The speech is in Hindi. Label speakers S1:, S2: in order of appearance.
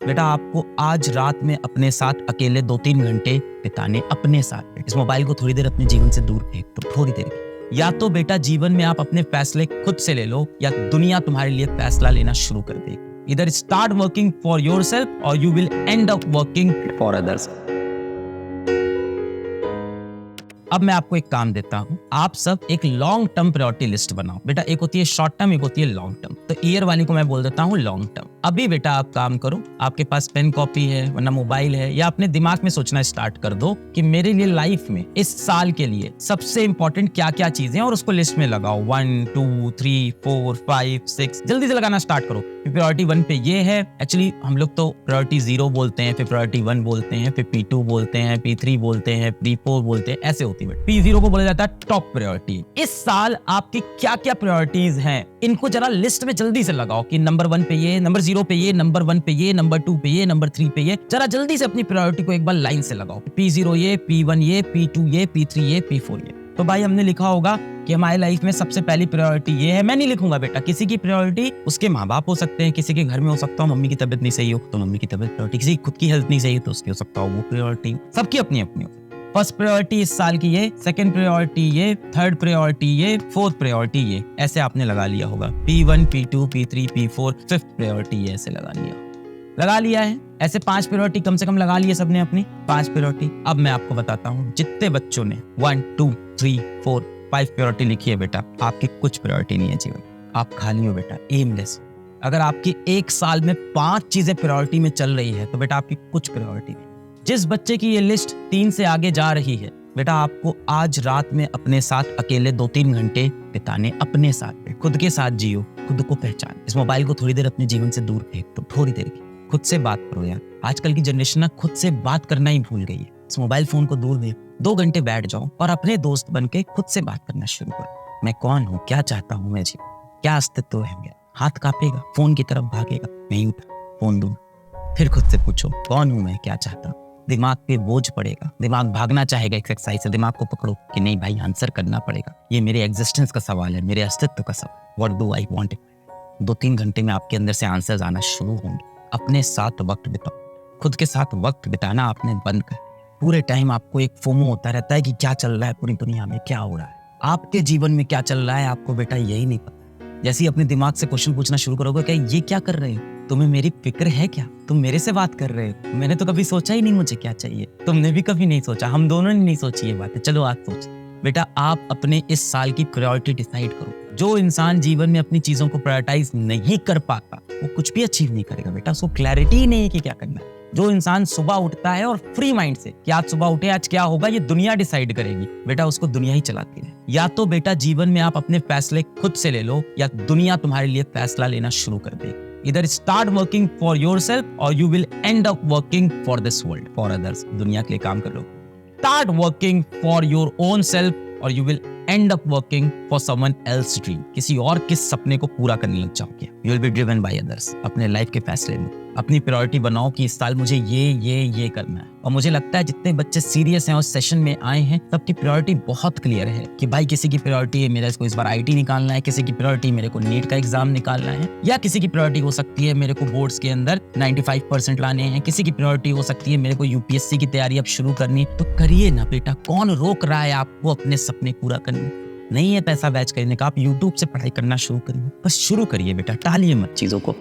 S1: बेटा आपको आज रात में अपने साथ अकेले 2-3 घंटे बिताने अपने साथ। इस मोबाइल को थोड़ी देर अपने जीवन से दूर फेंक दो, थोड़ी देर के। या तो बेटा जीवन में आप अपने फैसले खुद से ले लो या दुनिया तुम्हारे लिए फैसला लेना शुरू कर देगी। इधर स्टार्ट वर्किंग फॉर योरसेल्फ और you will end up working for others. अब मैं आपको एक काम देता हूं, आप सब एक लॉन्ग टर्म प्रायोरिटी लिस्ट बनाओ। बेटा एक होती है शॉर्ट टर्म, एक होती है लॉन्ग टर्म। तो ईयर वाली को मैं बोल देता हूं लॉन्ग टर्म। अभी बेटा आप काम करो, आपके पास पेन कॉपी है वरना मोबाइल है, या अपने दिमाग में सोचना स्टार्ट कर दो कि मेरे लिए लाइफ में इस साल के लिए सबसे इंपॉर्टेंट क्या क्या चीजें, और उसको लिस्ट में लगाओ 1 2 3 4 5 6। जल्दी से लगाना स्टार्ट करो। प्रायोरिटी 1 पे ये है। एक्चुअली हम लोग तो प्रायोरिटी 0 बोलते हैं, फिर प्रायोरिटी 1 बोलते हैं, फिर P2 बोलते हैं, P3 बोलते हैं, P4 बोलते हैं, ऐसे होती है। P0 को बोला जाता है टॉप प्रायोरिटी। इस साल आपकी क्या क्या प्रायोरिटीज हैं, इनको जरा लिस्ट में जल्दी से लगाओ कि नंबर 1 पे ये, नंबर 0 पे ये, नंबर 1 पे ये, नंबर 2 पे ये, नंबर 3 पे ये। जरा जल्दी से अपनी प्रायोरिटी को एक बार लाइन से लगाओ। P0 ये, P1 ये, P2 ये, P3 ये, P4 ये। तो भाई हमने लिखा होगा कि हमारी लाइफ में सबसे पहली प्रायोरिटी ये है। मैं नहीं लिखूंगा बेटा, किसी की प्रायोरिटी उसके माँ बाप हो सकते हैं, किसी के घर में हो सकता हो मम्मी की तबीयत नहीं सही हो तो मम्मी की तबीयत प्रायोरिटी, किसी की खुद की हेल्थ नहीं सही हो तो उसकी हो सकता हो वो प्रायोरिटी। सबकी अपनी अपनी हो। फर्स्ट प्रायोरिटी इस साल की ये, सेकंड प्रायोरिटी ये, थर्ड प्रायोरिटी ये, फोर्थ प्रायोरिटी ये, ऐसे आपने लगा लिया होगा। P1 P2 P3 P4, fifth priority ये ऐसे लगा लिया है। ऐसे 5 प्रायोरिटी कम से कम लगा लिए सबने अपनी 5 प्रायोरिटी। अब मैं आपको बताता हूँ, जितने बच्चों ने 1 2 3 4 5 प्रायोरिटी लिखी है बेटा, आपकी कुछ प्रायोरिटी नहीं है जीवन। आप खाली हो बेटा, एमलेस। अगर आपकी एक साल में 5 चीजें प्रायोरिटी में चल रही है तो बेटा आपकी कुछ प्रायोरिटी नहीं। जिस बच्चे की ये लिस्ट 3 से आगे जा रही है, बेटा आपको आज रात में अपने साथ अकेले 2-3 घंटे बिताने अपने साथ। खुद के साथ जियो, खुद को पहचान। इस मोबाइल को थोड़ी देर अपने जीवन से दूर फेंक दो, थोड़ी देर की। खुद से बात करो यार। आजकल की जनरेशन ना खुद से बात करना ही भूल गई है। इस मोबाइल फोन को दूर दे, 2 घंटे बैठ जाओ और अपने दोस्त बन के खुद से बात करना शुरू करो। मैं कौन हूँ, क्या चाहता हूँ मैं जीवन, क्या अस्तित्व है मेरा। हाथ कांपेगा, फोन की तरफ भागेगा, नहीं उठा, फोन दूर। फिर खुद से पूछो कौन हूँ मैं, क्या चाहता हूँ। दिमाग पे बोझ पड़ेगा, दिमाग भागना चाहेगा एक्सरसाइज से। दिमाग को पकड़ो कि नहीं भाई आंसर करना पड़ेगा, ये मेरे एग्जिस्टेंस का सवाल है, मेरे अस्तित्व का सवाल। What do I want. 2-3 घंटे में आपके अंदर से आंसर्स आना शुरू होंगे। अपने साथ वक्त बिताओ। खुद के साथ वक्त बिताना आपने बंद कर। पूरे टाइम आपको एक फोमो होता रहता है कि क्या चल रहा है पूरी दुनिया में, क्या हो रहा है आपके जीवन में, क्या चल रहा है आपको बेटा यही नहीं पता। जैसे ही अपने दिमाग से क्वेश्चन पूछना शुरू करोगे, क्या ये क्या कर रहे हो, तुम्हें मेरी फिक्र है क्या, तुम मेरे से बात कर रहे हो, मैंने तो कभी सोचा ही नहीं मुझे क्या चाहिए, तुमने भी कभी नहीं सोचा, हम दोनों ने नहीं सोची ये बातें। चलो आज सोच। बेटा आप अपने इस साल की प्रायोरिटी डिसाइड करो। जो इंसान जीवन में अपनी चीजों को प्रायोरिटाइज नहीं कर पाता वो कुछ भी अचीव नहीं करेगा बेटा। उसको क्लैरिटी ही नहीं है कि क्या करना है। जो इंसान सुबह उठता है और फ्री माइंड से कि आज सुबह उठे, आज क्या होगा ये दुनिया डिसाइड करेगी, बेटा उसको दुनिया ही चलाती है। या तो बेटा जीवन में आप अपने फैसले खुद से ले लो या दुनिया तुम्हारे लिए फैसला लेना शुरू कर देगी। इधर स्टार्ट वर्किंग फॉर योरसेल्फ और you will end up working for this world, for others. दुनिया के लिए काम कर लो। Start working for your own self और you will end up working for someone else dream. किसी और के सपने को पूरा करने लग जाओगे। You will be driven by others. अपने लाइफ के फैसले लो, अपनी प्रायोरिटी बनाओ कि इस साल मुझे ये करना है। और मुझे लगता है जितने बच्चे सीरियस हैं और सेशन में आए हैं, सबकी प्रायोरिटी बहुत क्लियर है कि भाई किसी की प्रायोरिटी है मेरा इसको इस बार IT निकालना है, किसी की प्रायोरिटी मेरे को नीट का एग्जाम निकालना है, या किसी की प्रायोरिटी हो सकती है मेरे को बोर्ड्स के अंदर 95% लाने हैं, किसी की प्रायोरिटी हो सकती है मेरे को UPSC की तैयारी अब शुरू करनी। तो करिए ना बेटा, कौन रोक रहा है आपको अपने सपने पूरा करने। नहीं है पैसा बैच करने का, आप YouTube से पढ़ाई करना शुरू करिए, बस शुरू करिए बेटा, टालिए मत चीजों को।